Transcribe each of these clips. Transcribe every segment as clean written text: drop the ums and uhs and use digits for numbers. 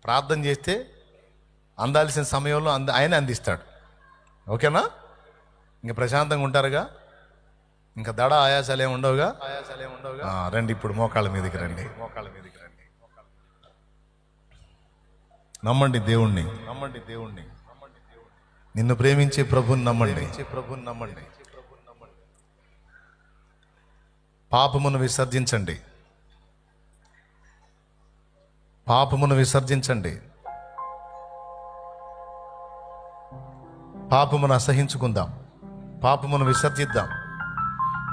ప్రార్థన చేస్తే అందాల్సిన సమయంలో ఆయన అందిస్తాడు. ఓకేనా? ఇంకా ప్రశాంతంగా ఉంటారుగా, ఇంకా దడ ఆయాసాలు ఏమి ఉండవుగా. రండి ఇప్పుడు మోకాళ్ళ మీదకి రండి. నమ్మండి దేవుణ్ణి. నిన్ను ప్రేమించే ప్రభుని నమ్మండి. పాపమును విసర్జించండి. పాపమును అసహించుకుందాం. పాపమును విసర్జిద్దాం.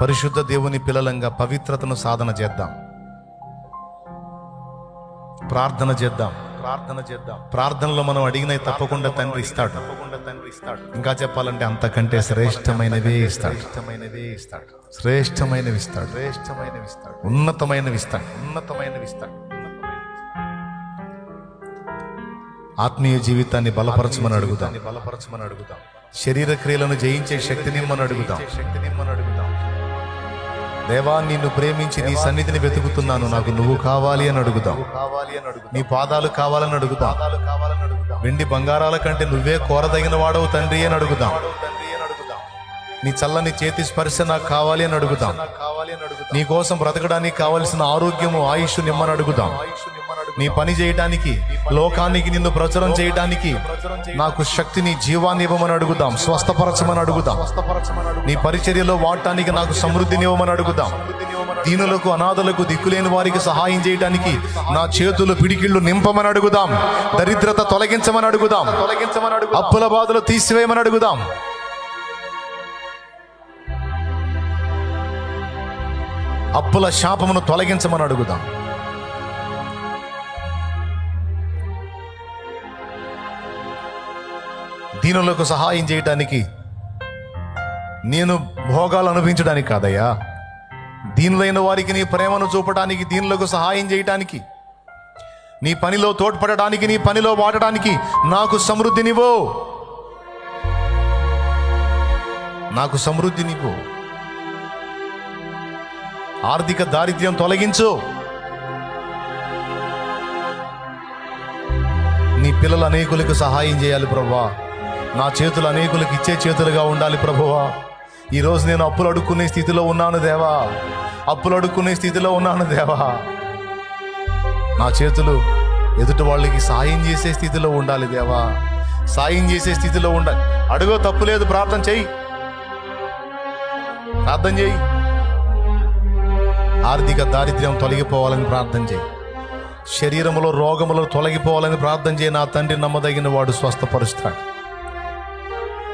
పరిశుద్ధ దేవుని పిల్లలంగా పవిత్రతను సాధన చేద్దాం. ప్రార్థన చేద్దాం. ప్రార్థనలో మనం అడిగినవి తప్పకుండా తండ్రి ఇస్తాడు. ఇంకా చెప్పాలంటే అంతకంటే శ్రేష్టమైనవే ఇస్తాడు. ఉన్నతమైనవి ఇస్తాడు. ఆత్మీయ జీవితాన్ని బలపరచమని అడుగుదాం. శరీర క్రియలను జయించే శక్తిని మనం అడుగుదాం. దేవా, నిన్ను ప్రేమించి నీ సన్నిధిని వెతుకుతున్నాను, నాకు నువ్వు కావాలి అని అడుగుదాం. నీ పాదాలు కావాలని అడుగుదాం. వెండి బంగారాల కంటే నువ్వే కోరదగిన వాడవు తండ్రి అని అడుగుదాం. నీ చల్లని చేతి స్పర్శ నాకు కావాలి అని అడుగుదాం. నీ కోసం బ్రతకడానికి కావలసిన ఆరోగ్యము, ఆయుష్ నిమ్మని అడుగుదాం. నీ పని చేయడానికి, లోకానికి నిన్ను ప్రచురం చేయడానికి నాకు శక్తిని, జీవాన్ని ఇవ్వమని అడుగుదాం. స్వస్థపరచమని అడుగుదాం. నీ పరిచర్యలో వాడటానికి నాకు సమృద్ధిని ఇవ్వమని అడుగుదాం. దీనులకు, అనాథలకు, దిక్కులేని వారికి సహాయం చేయడానికి నా చేతులు, పిడికిళ్ళు నింపమని అడుగుదాం. దరిద్రత తొలగించమని అడుగుదాం. అప్పుల బాధలు తీసివేయమని అడుగుదాం. అప్పుల శాపమును తొలగించమని అడుగుదాం. దీనులకు సహాయం చేయటానికి, నేను భోగాలు అనుభవించడానికి కాదయ్యా, దీనులైన వారికి నీ ప్రేమను చూపడానికి, దీనులకు సహాయం చేయటానికి, నీ పనిలో తోడ్పడడానికి, నీ పనిలో వాడటానికి నాకు సమృద్ధినివ్వు. ఆర్థిక దారిద్ర్యం తొలగించు. నీ పిల్లలు అనేకులకు సహాయం చేయాలి ప్రభువా. నా చేతులు అనేకులకు ఇచ్చే చేతులుగా ఉండాలి ప్రభువా. ఈరోజు నేను అప్పులు అడుక్కునే స్థితిలో ఉన్నాను దేవా. నా చేతులు ఎదుటి వాళ్ళకి సాయం చేసే స్థితిలో ఉండాలి దేవా. అడుగో, తప్పులేదు. ప్రార్థన చెయ్యి. ఆర్థిక దారిద్ర్యం తొలగిపోవాలని ప్రార్థన చేయి. శరీరములో రోగములు తొలగిపోవాలని ప్రార్థన చేయి. నా తండ్రి నమ్మదగిన వాడు, స్వస్థపరుస్తాడు.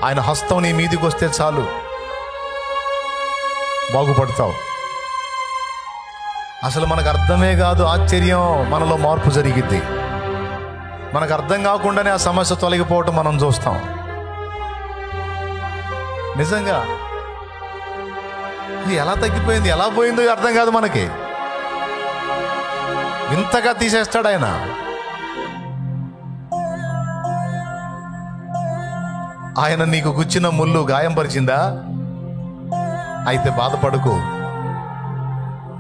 ఆయన హస్తం నీ మీదికి వస్తే చాలు, బాగుపడతావు. అసలు మనకు అర్థమే కాదు ఆశ్చర్యం, మనలో మార్పు జరిగిద్ది. మనకు అర్థం కాకుండానే ఆ సమస్య తొలగిపోవటం మనం చూస్తాం. నిజంగా ఎలా తగ్గిపోయింది, ఎలా పోయిందో అర్థం కాదు మనకి. ఇంతగా తీసేస్తాడు ఆయన. ఆయన నీకు గుచ్చిన ముళ్ళు గాయంపరిచిందా? అయితే బాధపడకు.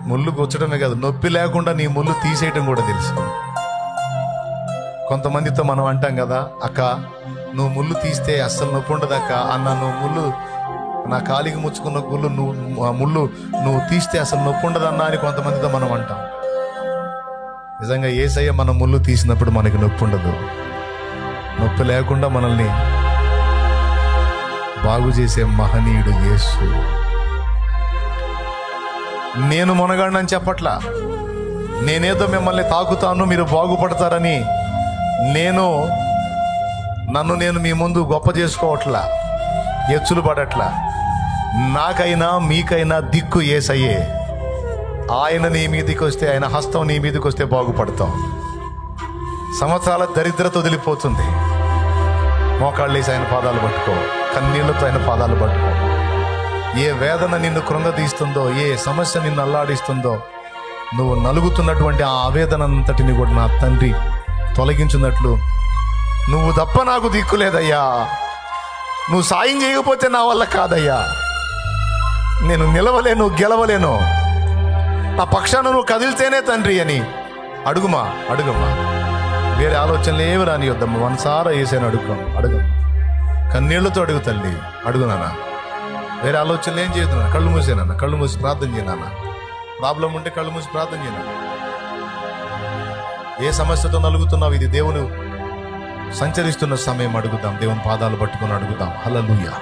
ముళ్ళు గుచ్చడమే కాదు, నొప్పి లేకుండా నీ ముళ్ళు తీసేయటం కూడా తెలుసు. కొంతమందితో మనం అంటాం కదా, అక్క నువ్వు ముళ్ళు తీస్తే అస్సలు నొప్పి ఉండదు అక్క అన్న. నువ్వు ముళ్ళు, నా కాలికి ముచ్చుకున్న ముళ్ళు నువ్వు తీస్తే అసలు నొప్పి ఉండదన్నా అని కొంతమందితో మనం అంటాం. నిజంగా యేసయ్య మన ముళ్ళు తీసినప్పుడు మనకి నొప్పి ఉండదు. నొప్పి లేకుండా మనల్ని బాగు చేసే మహనీయుడు యేసు. నేను మునగాడనని చెప్పట్లా, నేనేదో మిమ్మల్ని తాకుతాను మీరు బాగుపడతారని నన్ను నేను మీ ముందు గొప్ప చేసుకోవట్లా, ఎచ్చులు పడట్లా. నాకైనా మీకైనా దిక్కు యేసయ్యే. ఆయన నీ మీదకి వస్తే, ఆయన హస్తం నీ మీదకి వస్తే బాగుపడతాం. సంవత్సరాల దరిద్రత వదిలిపోతుంది. మోకాళ్ళు వేసి ఆయన పాదాలు పట్టుకో, కన్నీళ్లతో ఆయన పాదాలు పట్టుకో. ఏ వేదన నిన్ను కృంగదీస్తుందో, ఏ సమస్య నిన్ను అల్లాడిస్తుందో, నువ్వు నలుగుతున్నటువంటి ఆ ఆవేదన అంతటిని కూడా నా తండ్రి తొలగించున్నట్లు, నువ్వు తప్ప నాకు దిక్కు లేదయ్యా, నువ్వు సాయం చేయకపోతే నా వల్ల కాదయ్యా, నేను నిలవలేను, గెలవలేను, నా పక్షాన నువ్వు కదిలితేనే తండ్రి అని అడుగుమా. వేరే ఆలోచనలు ఏమి రానియొద్దమ్మా. మనసారా ఏసైనా అడుగు. కన్నీళ్లతో అడుగు తల్లి, అడుగు నాన్న. వేరే ఆలోచనలు ఏం చేయదు నాన్న. కళ్ళు మూసేనన్న, కళ్ళు మూసి ప్రార్థన చేయనన్న. ప్రాబ్లం ఉంటే కళ్ళు మూసి ప్రార్థన చేయనన్న. ఏ సమస్యతో నలుగుతున్నావు, ఇది దేవుడు సంచరిస్తున్న సమయం. అడుగుదాం, దేవుని పాదాలు పట్టుకొని అడుగుదాం. హల్లెలూయా.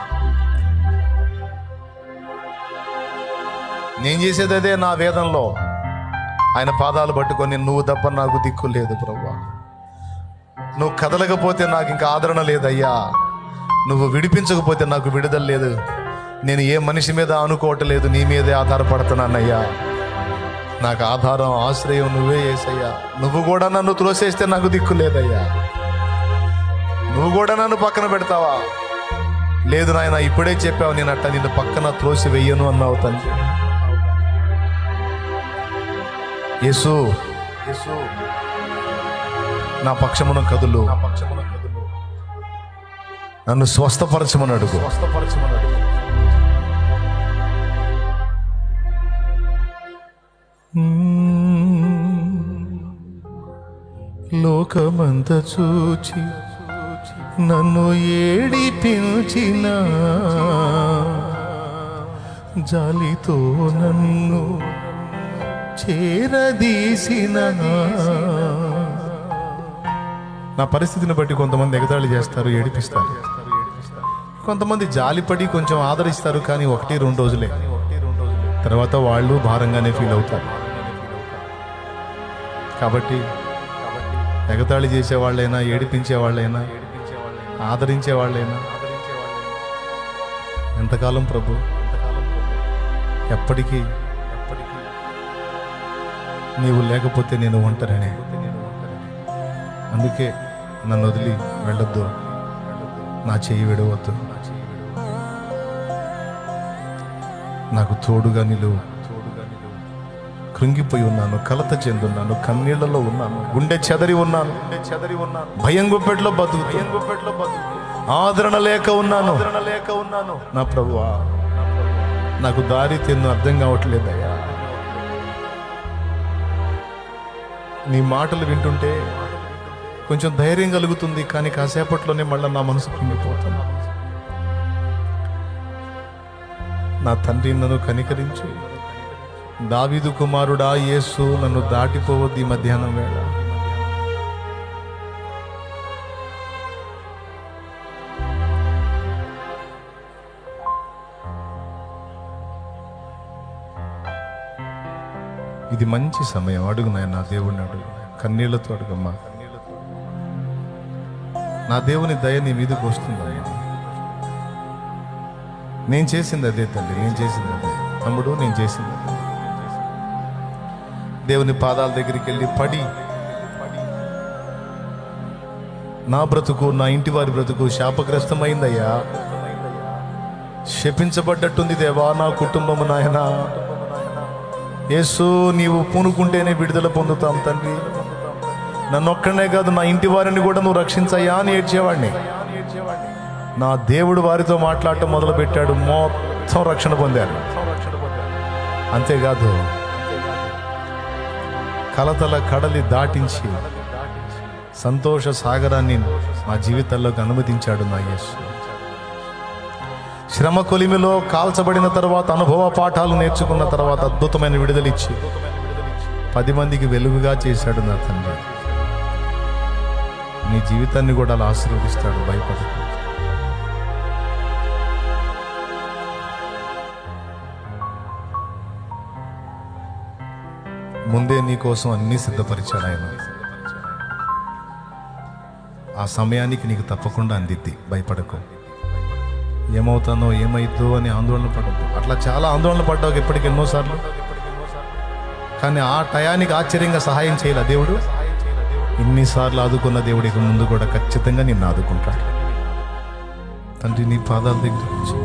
నేను చేసేది అదే. నా వేదంలో ఆయన పాదాలు పట్టుకొని, నువ్వు తప్ప నాకు దిక్కు లేదు ప్రభువా, నువ్వు కదలకపోతే నాకు ఇంకా ఆదరణ లేదయ్యా, నువ్వు విడిపించకపోతే నాకు విడుదల లేదు, నేను ఏ మనిషి మీద అనుకోవట్లేదు, నీ మీదే ఆధారపడుతున్నానయ్యా, నాకు ఆధారం ఆశ్రయం నువ్వే యేసయ్యా. నువ్వు కూడా నన్ను త్రోసేస్తే నాకు దిక్కు లేదయ్యా, నువ్వు కూడా నన్ను పక్కన పెడతావా? లేదు నాయన, ఇప్పుడే చెప్పావు, నేను అట్ట నిన్ను పక్కన త్రోసి వెయ్యను అన్నావు తండ్రి. యేసు నా పక్షమున కదులు, నన్ను స్వస్థపరచమని అడుగు. లోకమంత చూచి నన్ను ఏడిపించిన, జాలితో నన్ను చేరదీసిన. నా పరిస్థితిని బట్టి కొంతమంది ఎగతాళి చేస్తారు, ఏడిపిస్తారు. కొంతమంది జాలిపడి కొంచెం ఆదరిస్తారు, కానీ 1-2 రోజులే. తర్వాత వాళ్ళు భారంగానే ఫీల్ అవుతారు. కాబట్టి ఎగతాళి చేసేవాళ్ళైనా, ఏడిపించే వాళ్ళైనా, ఆదరించే వాళ్ళైనా, ఎంతకాలం ప్రభు? ఎప్పటికీ నీవు లేకపోతే నేను ఒంటరినే. అందుకే నన్ను వదిలి వెళ్ళొద్దు, నా చెయ్యి విడవద్దు, నాకు తోడుగా నిలువు. కృంగిపోయి ఉన్నాను, కలత చెందున్నాను, కన్నీళ్లలో ఉన్నాను, గుండె చెదరి ఉన్నాను, భయం గుప్పెట్లో బతుకు, ఆదరణ లేక ఉన్నాను. నా ప్రభువా, నాకు దారి తెన్ను అర్థం కావట్లేదయ్యా. నీ మాటలు వింటుంటే కొంచెం ధైర్యం కలుగుతుంది, కానీ కాసేపట్లోనే మళ్ళీ నా మనసు కృంగిపోతుంది. నా తండ్రి, నన్ను కనికరించు. దావీదు కుమారుడా యేసు, నన్ను దాటిపోవద్దు ఈ మధ్యాహ్నం వేళ. ఇది మంచి సమయం. అడుగు నాయన, నా దేవుడిని అడుగు, కన్నీళ్లతో అడుగమ్మా. నా దేవుని దయ నీ మీదకి వస్తుందమ్మా. నేను చేసింది అదే తల్లి, నేను చేసింది అదే తమ్ముడు, నేను చేసింది అదే. దేవుని పాదాల దగ్గరికి వెళ్ళి పడి, నా బ్రతుకు, నా ఇంటి వారి బ్రతుకు శాపగ్రస్తమైందయ్యా, శపించబడ్డట్టుంది దేవా నా కుటుంబము నాయన. యేసు, నీవు పూనుకుంటేనే విడుదల పొందుతాం తండ్రి. నన్ను ఒక్కడనే కాదు, నా ఇంటి వారిని కూడా నువ్వు రక్షించయ్యా అని ఏడ్చేవాడిని. నా దేవుడు వారితో మాట్లాడటం మొదలు పెట్టాడు, మొత్తం రక్షణ పొందారు. అంతేకాదు, కలతల కడలి దాటించి సంతోష సాగరాన్ని మా జీవితాల్లోకి అనుమతించాడు నా యేసు. శ్రమ కొలిమిలో కాల్చబడిన తర్వాత, అనుభవ పాఠాలు నేర్చుకున్న తర్వాత అద్భుతమైన విడుదలిచ్చి 10 మందికి వెలుగుగా చేశాడు నా తండ్రి. నీ జీవితాన్ని కూడా అలా ఆశీర్వదిస్తాడు, భయపడకు. ముందే నీ కోసం అన్నీ సిద్ధపరిచాడు ఆయన. ఆ సమయానికి నీకు తప్పకుండా అందిద్ది, భయపడకు. ఏమవుతానో ఏమైద్దో అని ఆందోళన పడద్దు. అట్లా చాలా ఆందోళన పడ్డావు ఇప్పటికి ఎన్నోసార్లు, కానీ ఆ టయానికి ఆశ్చర్యంగా సహాయం చేయాలి దేవుడు. ఇన్నిసార్లు ఆదుకున్న దేవుడికి ముందు కూడా ఖచ్చితంగా నిన్ను ఆదుకుంటాడు. తండ్రి, నీ పాదాల దగ్గర నుంచి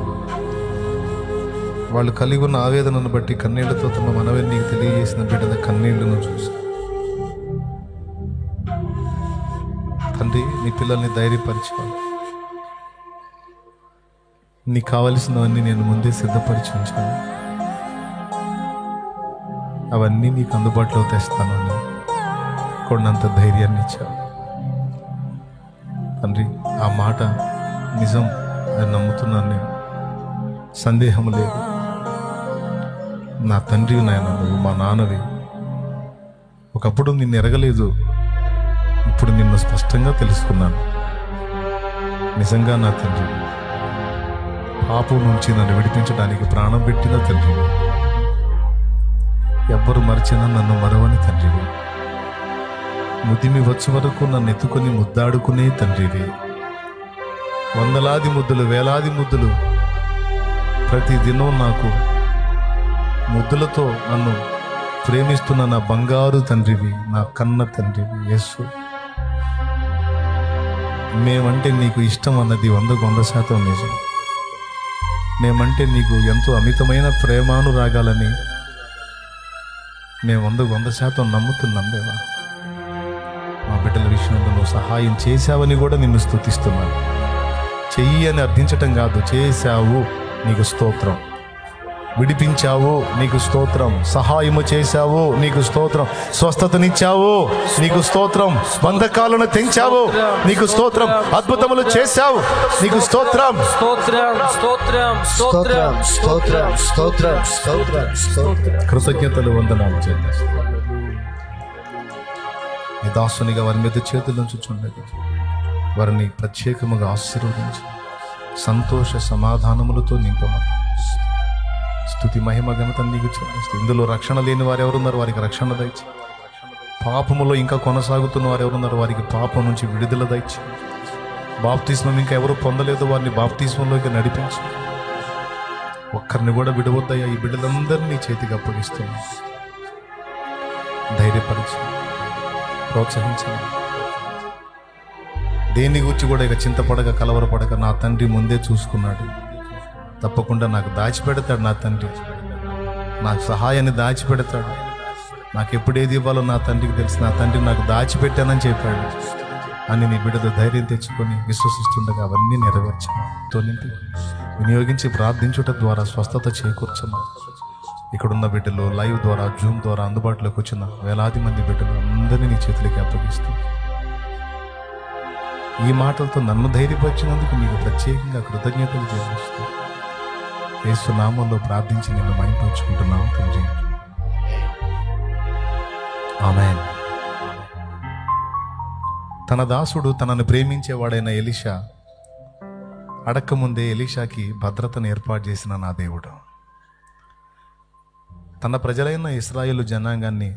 వాళ్ళు కలిగి ఉన్న ఆవేదనను బట్టి కన్నీళ్లతో తమ మనవి నీకు తెలియజేసిన బిడ్డల కన్నీళ్లను చూసి తండ్రి, నీ పిల్లల్ని ధైర్యపరిచావు. నీకు కావలసినవన్నీ నేను ముందే సిద్ధపరిచి ఉంచాను. అవన్నీ నీకు అందుబాటులో తెస్తానని కొండంత ధైర్యాన్ని ఇచ్చావు. తండ్రి, ఆ మాట నిజం అని నమ్ముతున్నాను నేను, సందేహం లేదు. నా తండ్రి నాయన, నువ్వు మా నాన్నవి. ఒకప్పుడు నిన్ను ఎరగలేదు, ఇప్పుడు నిన్ను స్పష్టంగా తెలుసుకున్నాను. నిజంగా నా తండ్రి, పాపం నుంచి నన్ను విడిపించడానికి ప్రాణం పెట్టిన తండ్రివి. ఎవ్వరు మరిచినా నన్ను మరవని తండ్రివి. ముదిమి వచ్చే వరకు నన్ను ఎత్తుకొని ముద్దాడుకునే తండ్రివి. వందలాది ముద్దులు, వేలాది ముద్దులు ప్రతిదినం నాకు ముద్దులతో నన్ను ప్రేమిస్తున్న నా బంగారు తండ్రివి, నా కన్న తండ్రివి యేసు. మేమంటే నీకు ఇష్టం అన్నది 100% నిజం. మేమంటే నీకు ఎంతో అమితమైన ప్రేమానురాగాలని మేము 100% నమ్ముతున్నాం దేవా. మా బిడ్డల విషయంలో నువ్వు సహాయం చేశావని కూడా నిన్ను స్తుతిస్తున్నాను. చెయ్యి అని అర్థించటం కాదు, చేశావు, నీకు స్తోత్రం. విడిపించావు, నీకు స్తోత్రం. సహాయము చేశావు, నీకు స్తోత్రం. స్వస్థతనిచ్చావు, నీకు స్తోత్రం. బంధకాలను తెంచావు, నీకు స్తోత్రం. అద్భుతములు చేశావు, నీకు స్తోత్రం. కృతజ్ఞతలు, వందనాలు చెల్లిస్తాను. నీ దాసునిగా వారి మీద చేతుల నుంచి చుండగా వారిని ప్రత్యేకముగా ఆశీర్వదించి సంతోష సమాధానములతో నింపమని స్తుతి, మహిమ, ఘనత నీకు చెల్లిస్తూ, ఇందులో రక్షణ లేని వారు ఎవరున్నారు వారికి రక్షణ దయచి, పాపములో ఇంకా కొనసాగుతున్న వారు ఎవరున్నారు వారికి పాపం నుంచి విడుదల దయచి, బాప్తిస్మం ఇంకా ఎవరు పొందలేదు వారిని బాప్తిస్మంలోకి నడిపించి, ఒక్కరిని కూడా విడవద్దయ్యా. ఈ బిడ్డలందరినీ చేతికి అప్పగిస్తున్నా. ధైర్యపరిచి ప్రోత్సహించమని, దేని గురించి కూడా ఇక చింతపడక కలవరపడక నా తండ్రి ముందే చూసుకున్నాడు. తప్పకుండా నాకు దాచిపెడతాడు నా తండ్రి, నాకు సహాయాన్ని దాచిపెడతాడు. నాకు ఎప్పుడేది ఇవ్వాలో నా తండ్రికి తెలుసు. నా తండ్రి నాకు దాచిపెట్టానని చెప్పాడు అని నీ బిడ్డతో ధైర్యం తెచ్చుకొని విశ్వసిస్తుండగా అవన్నీ నెరవేర్చమని నింపి వినియోగించి ప్రార్థించుట ద్వారా స్వస్థత చేకూర్చమని, ఇక్కడున్న బిడ్డలు లైవ్ ద్వారా, జూమ్ ద్వారా అందుబాటులోకి వచ్చిన వేలాది మంది బిడ్డలు అందరినీ నీ చేతులకి అప్పగిస్తూ ఈ మాటలతో నన్ను ధైర్యపరిచినందుకు నీకు ప్రత్యేకంగా కృతజ్ఞతలు చెల్లిస్తూ యేసు నామంలో ప్రార్థించి నిన్ను మహిమపరుచుకుంటున్నాం తండ్రి. ఆమేన్. తన దాసుడు తనను ప్రేమించేవాడైన ఎలీషా అడక్కముందే ఎలీషాకి భద్రతను ఏర్పాటు చేసిన నా దేవుడు, తన ప్రజలైన ఇశ్రాయేలు జనాంగాన్ని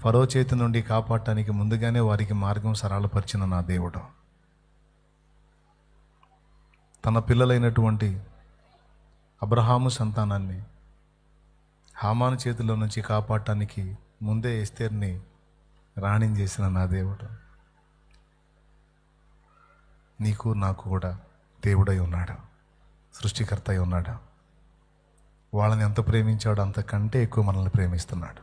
ఫరో చేతి నుండి కాపాడటానికి ముందుగానే వారికి మార్గం సరళపరిచిన నా దేవుడు, తన పిల్లలైనటువంటి అబ్రహాము సంతానాన్ని హామాను చేతిలో నుంచి కాపాడటానికి ముందే ఎస్తేర్ని రాణించేసిన నా దేవుడు, నీకు నాకు కూడా దేవుడై ఉన్నాడు, సృష్టికర్త అయి ఉన్నాడు. వాళ్ళని ఎంత ప్రేమించాడో అంతకంటే ఎక్కువ మనల్ని ప్రేమిస్తున్నాడు.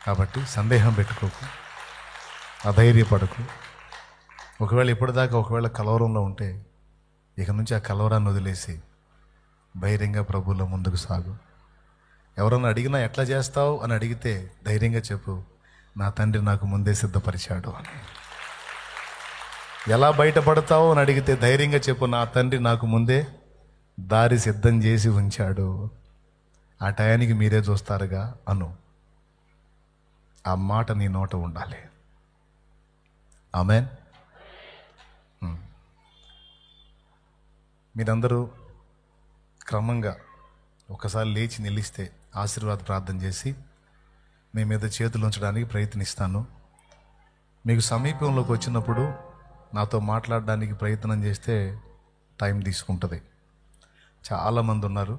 కాబట్టి సందేహం పెట్టుకోకు, అధైర్యపడకు. ఒకవేళ ఇప్పటిదాకా కలవరంలో ఉంటే ఇక నుంచి ఆ కలవరాన్ని వదిలేసి ధైర్యంగా ప్రభువులో ముందుకు సాగు. ఎవరన్నా అడిగినా ఎట్లా చేస్తావు అని అడిగితే ధైర్యంగా చెప్పు, నా తండ్రి నాకు ముందే సిద్ధపరిచాడు అని. ఎలా బయటపడతావు అని అడిగితే ధైర్యంగా చెప్పు, నా తండ్రి నాకు ముందే దారి సిద్ధం చేసి ఉంచాడు, ఆ టయానికి మీరే చూస్తారుగా అను. ఆ మాట నీ నోట ఉండాలి. ఆమేన్. మీరందరూ క్రమంగా ఒకసారి లేచి నిలిస్తే ఆశీర్వాద ప్రార్థన చేసి మీ మీద చేతులు ఉంచడానికి ప్రయత్నిస్తాను. మీకు సమీపంలోకి వచ్చినప్పుడు నాతో మాట్లాడడానికి ప్రయత్నం చేస్తే టైం తీసుకుంటుంది. చాలామంది ఉన్నారు,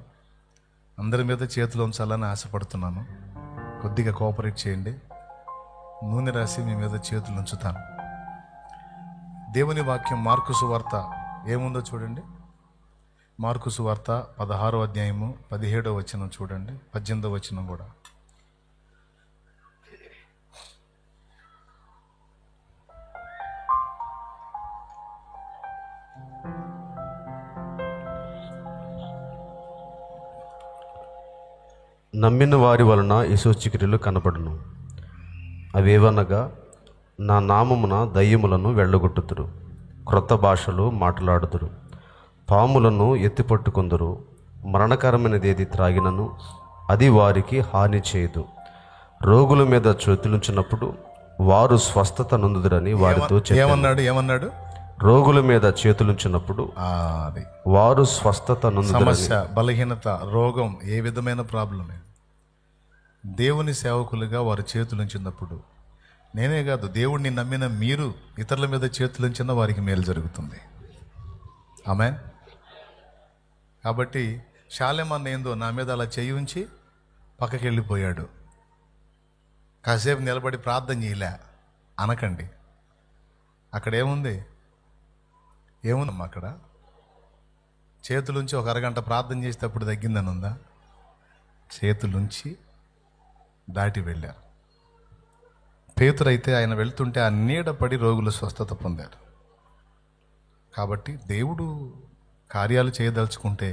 అందరి మీద చేతులు ఉంచాలని ఆశపడుతున్నాను. కొద్దిగా కోఆపరేట్ చేయండి. నూనె రాసి మీ మీద చేతులు ఉంచుతాను. దేవుని వాక్యం మార్కు సువార్త ఏముందో చూడండి. మార్కు సువార్త 16వ అధ్యాయము 17వ వచనం చూడండి, 18వ వచనం కూడా. నమ్మిన వారి వలన ఈ సూచక్రియలు కనబడును. అవేవనగా, నా నామమున దయ్యములను వెళ్ళగొట్టుదురు, క్రొత్త భాషలు మాట్లాడుదురు, పాములను ఎత్తిపట్టుకొందురు, మరణకరమైనదేది త్రాగినను అది వారికి హాని చేయదు, రోగుల మీద చేతులుంచినప్పుడు వారు స్వస్థత నొందుదురని వారితో ఏమన్నాడు ఏమన్నాడు రోగుల మీద చేతులుంచినప్పుడు అది వారు స్వస్థత నొందుదురని. సమస్య, బలహీనత, రోగం, ఏ విధమైన ప్రాబ్లమే దేవుని సేవకులుగా వారు చేతులుంచినప్పుడు, నేనే కాదు దేవుడిని నమ్మిన మీరు ఇతరుల మీద చేతులుంచిన వారికి మేలు జరుగుతుంది. ఆమేన్. కాబట్టి షాలెమన్ ఏందో నా మీద అలా చేయి ఉంచి పక్కకి వెళ్ళిపోయాడు, కాసేపు నిలబడి ప్రార్థన చేయలే అనకండి. అక్కడ ఏముంది ఏముందమ్మా? అక్కడ చేతులుంచి ఒక అరగంట ప్రార్థన చేసేటప్పుడు తగ్గిందని ఉందా? చేతులుంచి దాటి వెళ్ళారు. పేతురైతే ఆయన వెళ్తుంటే ఆ నీడ పడి రోగులు స్వస్థత పొందారు. కాబట్టి దేవుడు కార్యాలు చేయదలుచుకుంటే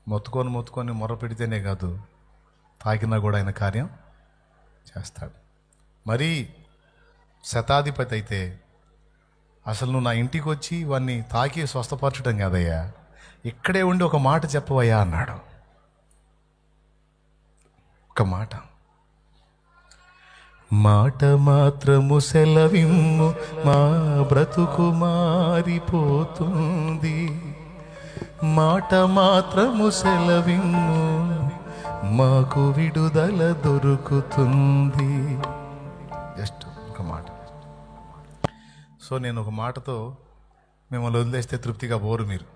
మొత్తుకొని మొర్ర పెడితేనే కాదు, తాకినా కూడా ఆయన కార్యం చేస్తాడు. మరీ శతాధిపతి అయితే అసలు నువ్వు నా ఇంటికి వచ్చి వాడిని తాకి స్వస్థపరచడం కాదయ్యా, ఇక్కడే ఉండి ఒక మాట చెప్పవయ్యా అన్నాడు. ఒక మాట మాత్రము సెలవిమ్ము, మా బ్రతుకు మారిపోతుంది. మాట మాత్రము సెలవిమ్ము, మాకు విడుదల దొరుకుతుంది. జస్ట్ ఒక మాట. సో నేను ఒక మాటతో మిమ్మల్ని వదిలేస్తే తృప్తిగా పోరు మీరు.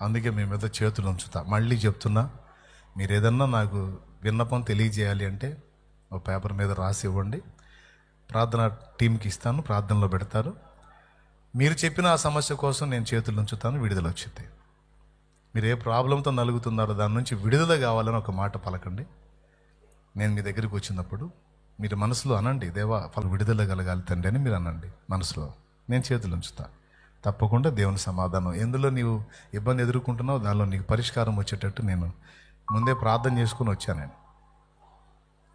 అందుకే మీ మీద చేతులు ఉంచుతా. మళ్ళీ చెప్తున్నా, మీరు ఏదన్నా నాకు విన్నపం తెలియజేయాలి అంటే ఒక పేపర్ మీద రాసి ఇవ్వండి, ప్రార్థన టీంకి ఇస్తాను, ప్రార్థనలో పెడతారు. మీరు చెప్పిన ఆ సమస్య కోసం నేను చేతులు ఉంచుతాను, విడుదల వచ్చింది. మీరు ఏ ప్రాబ్లంతో నలుగుతున్నారో దాని నుంచి విడుదల కావాలని ఒక మాట పలకండి. నేను మీ దగ్గరికి వచ్చినప్పుడు మీరు మనసులో అనండి, దేవా విడుదల కలగాలి తండ్రి అని మీరు అనండి మనసులో. నేను చేతులు ఉంచుతా. తప్పకుండా దేవుని సమాధానం, ఎందులో నీవు ఇబ్బంది ఎదుర్కొంటున్నావు దానిలో నీకు పరిష్కారం వచ్చేటట్టు నేను ముందే ప్రార్థన చేసుకుని వచ్చాను.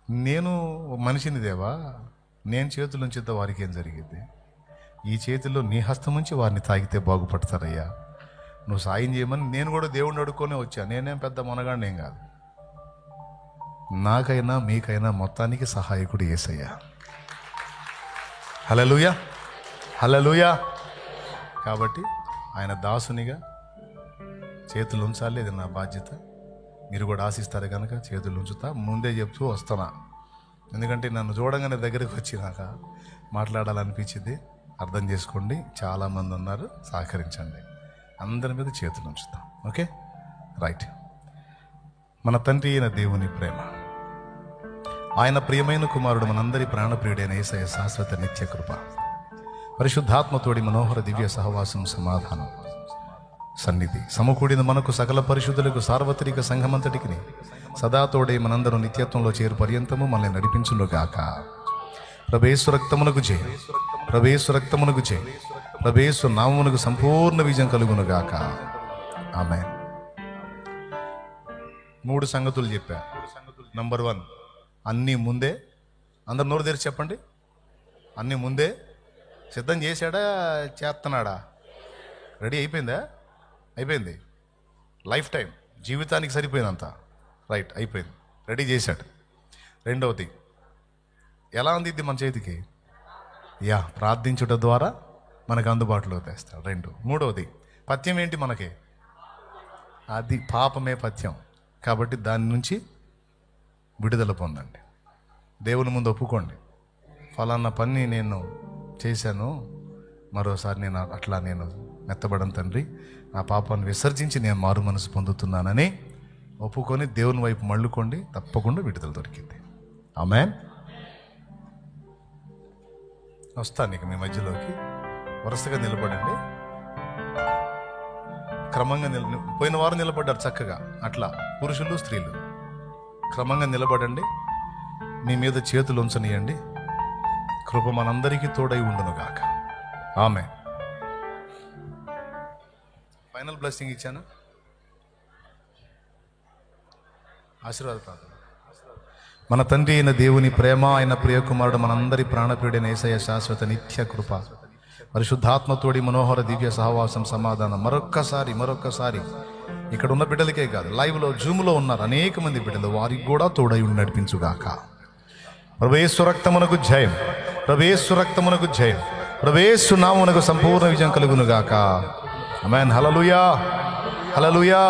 నేను మనిషిని దేవా, నేను చేతులు ఉంచితే వారికి ఏం జరిగింది? ఈ చేతిలో నీ హస్తం నుంచి వారిని తాగితే బాగుపడతారయ్యా, నువ్వు సాయం చేయమని నేను కూడా దేవుడిని అడుక్కొనే వచ్చాను. నేనేం పెద్ద మొనగాడిని ఏం కాదు. నాకైనా మీకైనా మొత్తానికి సహాయకుడు యేసయ్యా. హల్లెలూయా, హల్లెలూయా. కాబట్టి ఆయన దాసునిగా చేతులు ఉంచాలి, అది నా బాధ్యత. మీరు కూడా ఆశిస్తారు కనుక చేతులు ఉంచుతా. ముందే చెప్తూ వస్తున్నా, ఎందుకంటే నన్ను చూడంగానే దగ్గరికి వచ్చినాక మాట్లాడాలనిపించింది. అర్థం చేసుకోండి, చాలామంది ఉన్నారు, సహకరించండి. అందరి మీద చేతులు ఉంచుతాం. Okay, right. మన తండ్రి అయిన దేవుని ప్రేమ, ఆయన ప్రియమైన కుమారుడు మనందరి ప్రాణప్రియుడైన యేసయ్య శాశ్వత నిత్య కృప, పరిశుద్ధాత్మతోడి మనోహర దివ్య సహవాసం, సమాధానం, సన్నిధి సమకూడిన మనకు సకల పరిశుద్ధులకు సార్వత్రిక సంఘమంతటికి సదాతోడే మనందరూ నిత్యత్వంలో చేరు పర్యంతము మనల్ని నడిపించునుగాక. ప్రభేసు రక్తమునకు జయ, ప్రభేసు రక్తమునకు జయ, ప్రభేసు నామమునకు సంపూర్ణ విజయం కలుగునుగాక. ఆమేన్. 3 సంగతులు చెప్పా. నంబర్ 1, అన్నీ ముందే. అందరు నోరు తెరిచి చెప్పండి. అన్నీ ముందే సిద్ధం చేశాడా, చేస్తున్నాడా? రెడీ అయిపోయిందా? అయిపోయింది. లైఫ్ టైం, జీవితానికి సరిపోయినంత. రైట్, అయిపోయింది, రెడీ చేశాడు. రెండవది, ఎలా ఉంది ఇది మన చేతికి? ప్రార్థించుట ద్వారా మనకు అందుబాటులో తెస్తాడు. 2. మూడవది, పథ్యం ఏంటి మనకి? అది పాపమే పథ్యం. కాబట్టి దాని నుంచి విడుదల పొందండి. దేవుని ముందు ఒప్పుకోండి, ఫలానా పని నేను చేశాను, మరోసారి నేను మెత్తబడను తండ్రి, నా పాపాన్ని విసర్జించి నేను మారు మనసు పొందుతున్నానని ఒప్పుకొని దేవుని వైపు మళ్ళుకోండి. తప్పకుండా విడుదల దొరికింది. ఆమేన్. వస్తాను ఇక మీ మధ్యలోకి. వరుసగా నిలబడండి, క్రమంగా పోయిన వారు నిలబడ్డారు చక్కగా. అట్లా పురుషులు స్త్రీలు క్రమంగా నిలబడండి. మీ మీద చేతులు ఉంచనియండి. కృప మనందరికీ తోడై ఉండునుగాక. ఆమేన్. ఫైనల్ బ్లెస్సింగ్ ఇచ్చాను. ఆశీర్వాద ప్రార్థన. మన తండ్రి అయిన దేవుని ప్రేమ, ఆయన ప్రియకుమారుడు, మనందరి ప్రాణప్రియుడైన యేసయ్య శాశ్వత నిత్య కృప, పరిశుద్ధాత్మతోడి మనోహర దివ్య సహవాసం, సమాధానం మరొక్కసారి ఇక్కడ ఉన్న బిడ్డలకే కాదు, లైవ్లో జూమ్లో ఉన్నారు అనేక మంది బిడ్డలు, వారికి కూడా తోడై ఉండి నడిపించుగాక. ప్రభు యేసు రక్తమునకు జయం, ప్రభు యేసు రక్తమునకు జయం, ప్రభు యేసు నామమునకు సంపూర్ణ విజయం కలుగునుగాక. ఆమేన్. హల్లెలూయా, హల్లెలూయా,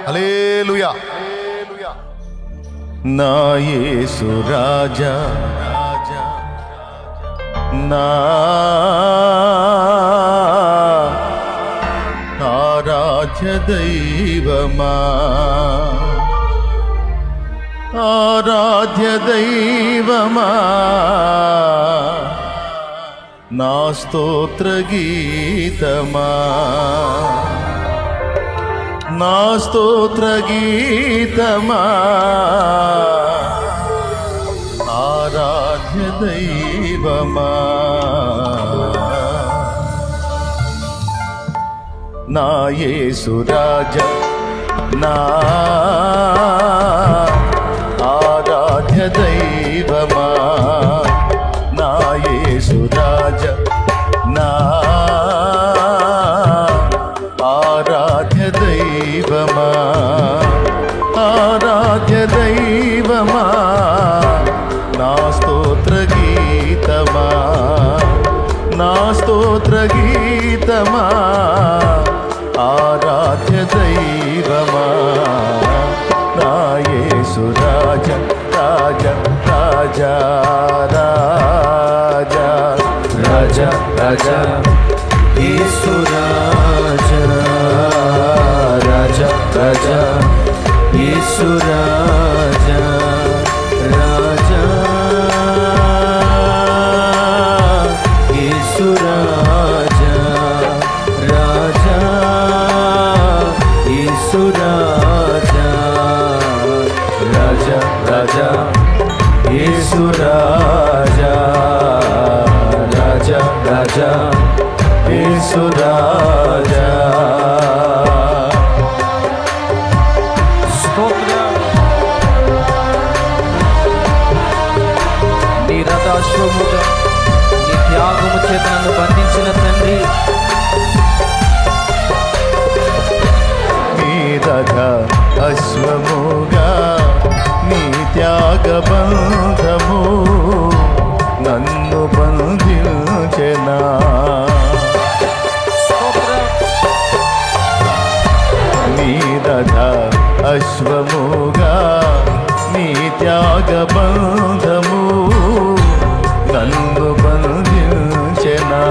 హల్లెలూయా. నా యేసు రాజా, నా ఆరాధ్య దైవమా, ఆరాధ్య దైవమా, నా స్తోత్ర గీతమా, నా స్తోత్ర గీతమా, ఆరాధ్య దైవమా, నా యేసు రాజా, నా ఆరాధ్య దైవమా, నా యేసు రాజా, నా ఆరాధ్య దైవమా, ఆరాధ్య దైవమా, నా స్తోత్ర గీతమా, నా స్తోత్ర గీతమా, ఆరాధ్య దైవమా, నా యేసు రాజా, రాజా, రాజా, రాజా, రాజా, రాజా, యేసు రాజా, రాజా, రాజా, యేసు రాజా, రాజా, యేసు రాజా, రాజా, యేసు రాజా, రాజా, రాజా, యేసు రాజా, రాజా, రాజా, యేసు రాజా. నీ రథాశ్వముగా నీ త్యాగము చేత నన్ను బంధించిన తండ్రి, నీ రథ అశ్వముగా నీ త్యాగ బంధము నన్ను బంధించెనా, నీ రథ అశ్వముగా నీ త్యాగ బంధము నన్ను బంధించెనా,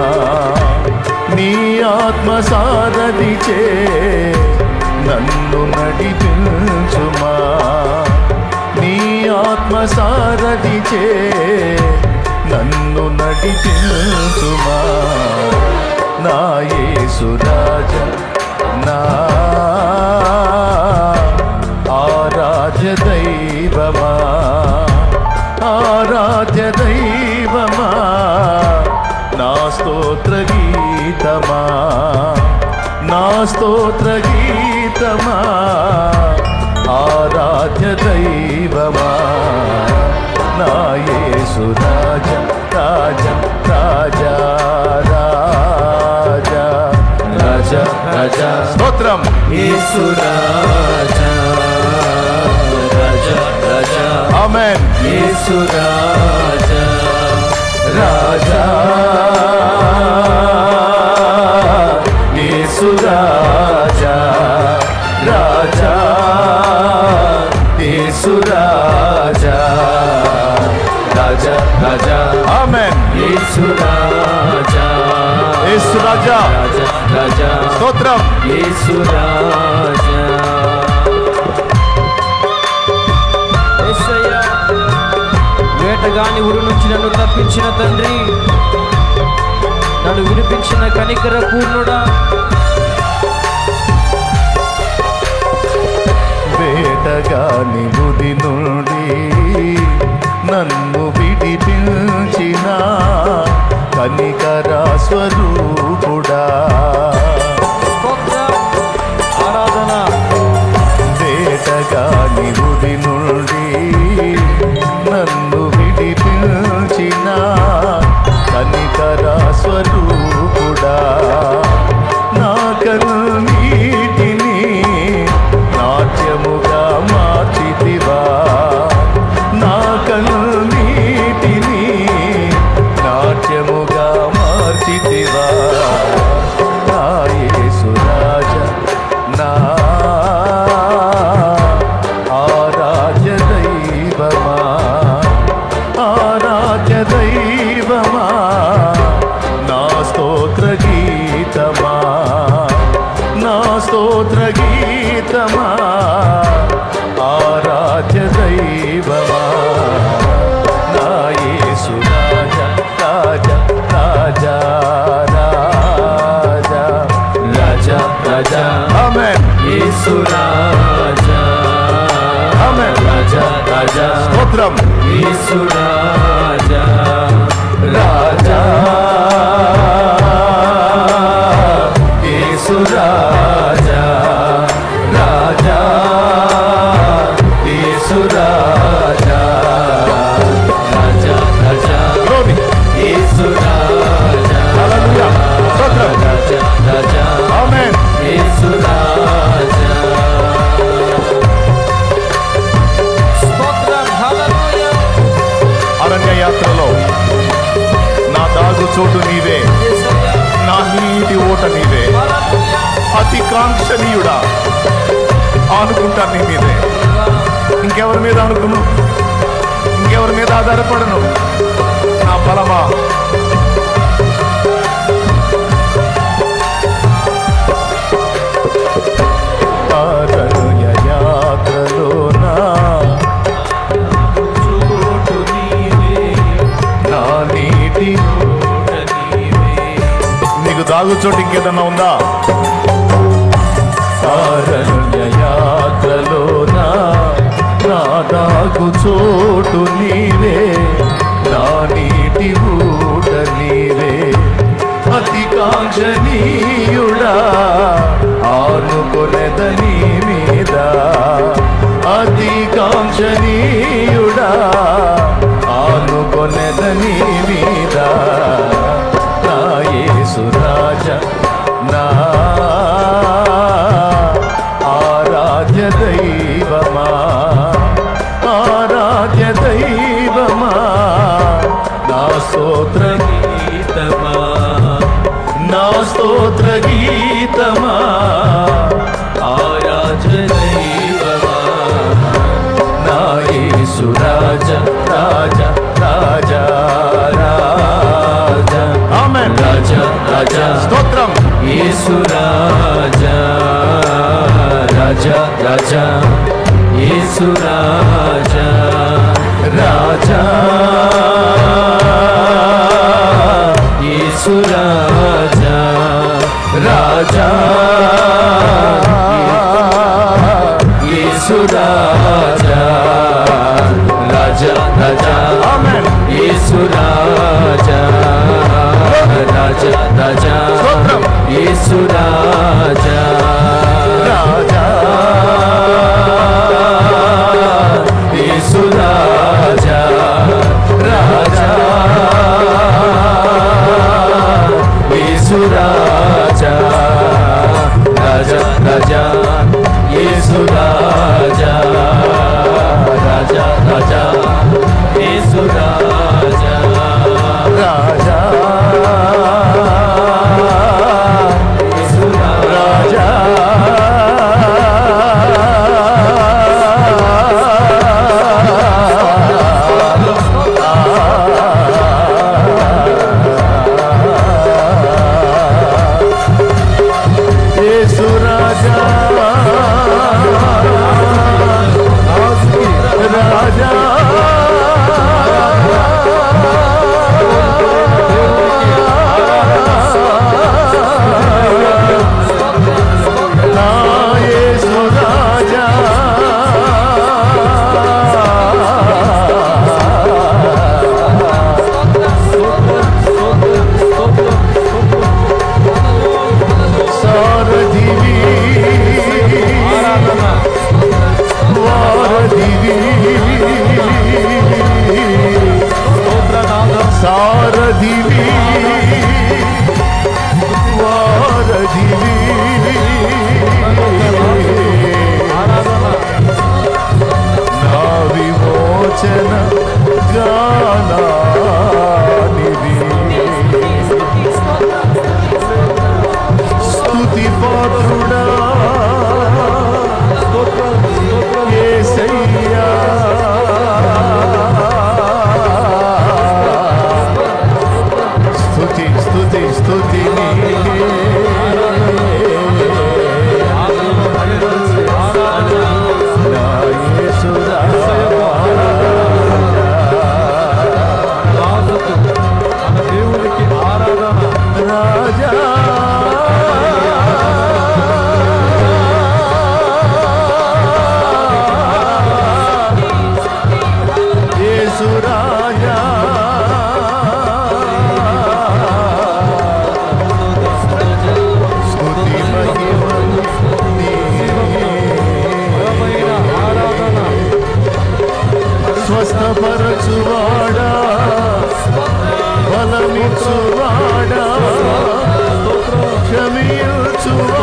నీ ఆత్మ సారథిచే నన్ను నడిపించుమా, నీ ఆత్మ సారథిచే నన్ను నడిపించుమా, నా యేసు రాజా, నా ఆరాధ్య దైవమా, ఆరాధ్య దైవమా, నా స్తోత్ర గీతమా, నా స్తోత్ర గీతమా, ఆరాధ్య దైవమా, నా యేసు రాజా, రాజా, రాజా, రాజా, రాజా, రాజా, స్తోత్రం, యేసు రాజా, రాజా, రాజా, ఆమేన్, యేసు రాజా, రాజా, యేసు రాజా, రాజా, యేసు రాజా, రాజా, రాజా, ఆమేన్, యేసు రాజా, యేసు రాజా, రాజా, రాజా, స్తోత్రం, యేసు రాజా. యేసయ్యా, వేటగాని ఉరి నుంచి నన్ను తప్పించిన తండ్రి, నన్ను విడిపించిన కనికర పూర్ణుడా, వేటగాని ఉరి నుండి నన్ను విడిపించిన కనికర స్వరూపుడా, ఆరాధన, వేటగాని ఉరి నుండి స్తోత్రం. యేసు రాజా రాజా యేసు రాజా రాజా యేసు రాజా రాజా రాజా గ్లోరీ. యేసు రాజా హల్లెలూయా. స్తోత్రం. రాజా రాజా ఆమేన్. యేసు రాజా స్తోత్రం. హల్లెలూయా. అరణ్య యాత్రలో నా దాగు చోటు నీవే, యేసయ్యా. నా నీటి ఓట నీవే, హల్లెలూయా. అతి కాంక్షణీయుడా. ఆనుకుంటాను నీ మీదే, ఇంకెవరి మీద అనుకును, ఇంకెవరి మీద ఆధారపడను. నా బలమా, అరణ్య యాత్రలో నా చోటు నీవే, నా నీటి ఓట నీవే. నీకు దాగు చోటు ఇంకేదన్నా ఉందా? అరణ్య యాత్రలో నా దాగు చోటు నీవే, నా నీటి ఊట నీవే, అతి కాంక్షణీయుడా. ఆనుకొనెద నీ మీద, అతి కాంక్షణీయుడా. ఆనుకొనెద నీ మీద, నా యేసు రాజా, నా ఆరాధ్య దైవమా, ఆరాధ్య దైవమా. నా స్తోత్ర గీతమా నా స్తోత్ర గీతమా, ఆరాధ్య దైవమా. నా యేసు రాజా రాజా రాజా రాజా. ఆమేన్. రాజా రాజా స్తోత్రం. యేసు రాజా రాజా రాజా యేసు రాజా రాజా యేసు రాజా రాజా యేసు రాజా రాజా రాజా ఆమేన్. యేసు రాజా రాజా రాజా స్తోత్రం. యేసు రాజా రాజా యేసు రాజా క్షమించువాడా క్షమించువాడా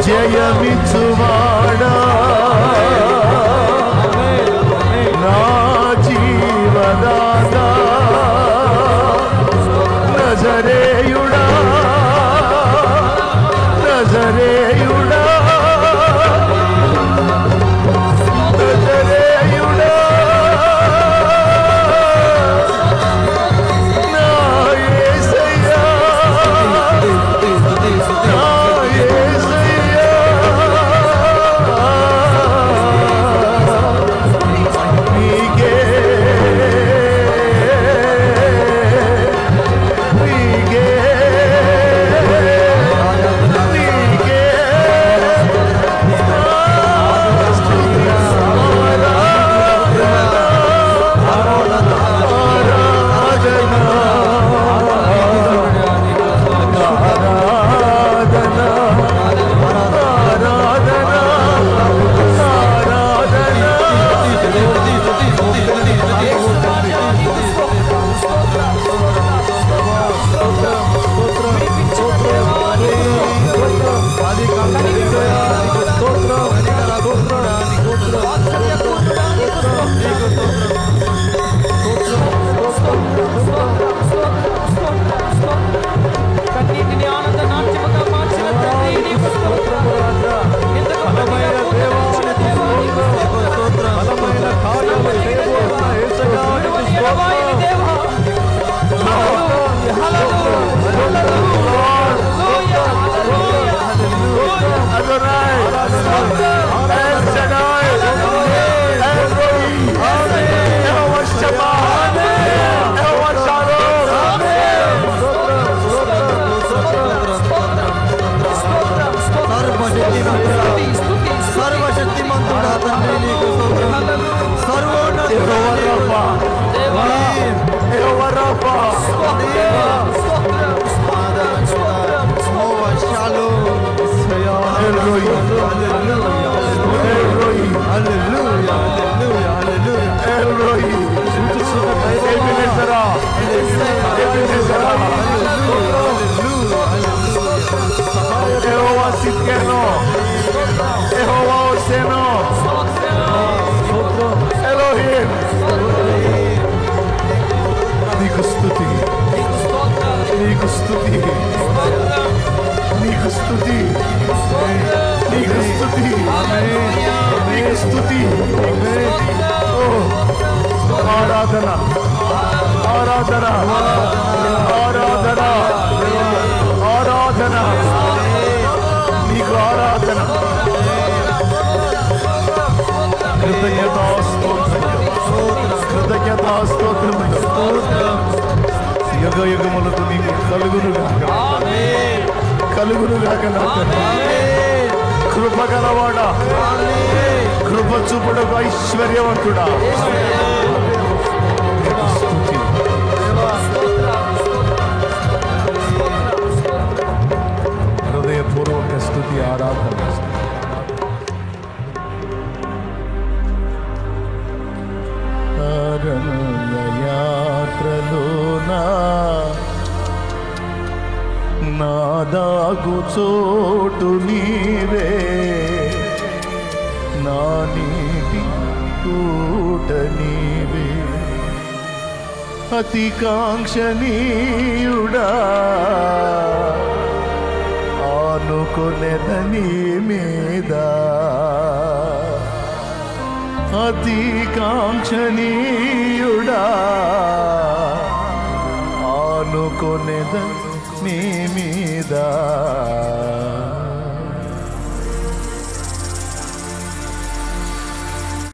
జయమిచ్చువాడా నా జీవదాత నజరేయుడా నజరేయుడా నజరేయుడా నా యేసయ్యా నా యేసయ్యా నీకే నీకే నీకే కన్నీటిని ఆనంద నాట్యముగా మార్చిన తండ్రి నీకు స్తోత్రం. ఇంతకు బలమైన దేవానికి స్తోత్రం. బలమైన కార్యము చేయబోతున్న యేసయ్యా నీకు స్తోత్రం. దేవా హల్లెలూయా హల్లెలూయా హల్లెలూయా అదోనై ఎల్ షడాయ్ ఎల్రోయి యెహోవా షమ్మా యెహోవా షాలోమ్ సర్వశక్తిమంతుడా తండ్రి నీకు స్తోత్రం. సర్వోన్నత యెహోవా రఫా యెహోవా రఫా యెహోవా షాలోమ్ ఎల్రోయి ఎల్రోయి హల్లెలూయా హల్లెలూయా హల్లెలూయా ఎల్రోయి ఎబినెజరా ఎబినెజరా యెహోవా సిత్కెనో యెహోవా ఓసెనో ఎలోహిం నీకు స్తుతి నీకు స్తుతి నీకు స్తుతి నీకు స్తుతి నీకు స్తుతి ఓ ఆరాధన ఆరాధన ఆరాధన ఆరాధన నీకు ఆరాధన కృతజ్ఞతా స్తోత్రములు యుగ యుగములకు నీకు కలుగునుగాక నా తండ్రి. కృప గలవాడా కృప చూపుడకు ఐశ్వర్యవంతుడా నీకు స్తుతి. హృదయపూర్వక స్తుతి ఆరాధన యాత్రలోనా నాదాగు చోటు నీవే నా నీటి కూట నీవే అతి కాంక్షణీయుడా ఆనుకొనెదని మీద అతి కాంక్షణీయుడా ఆనుకొనెదని మీద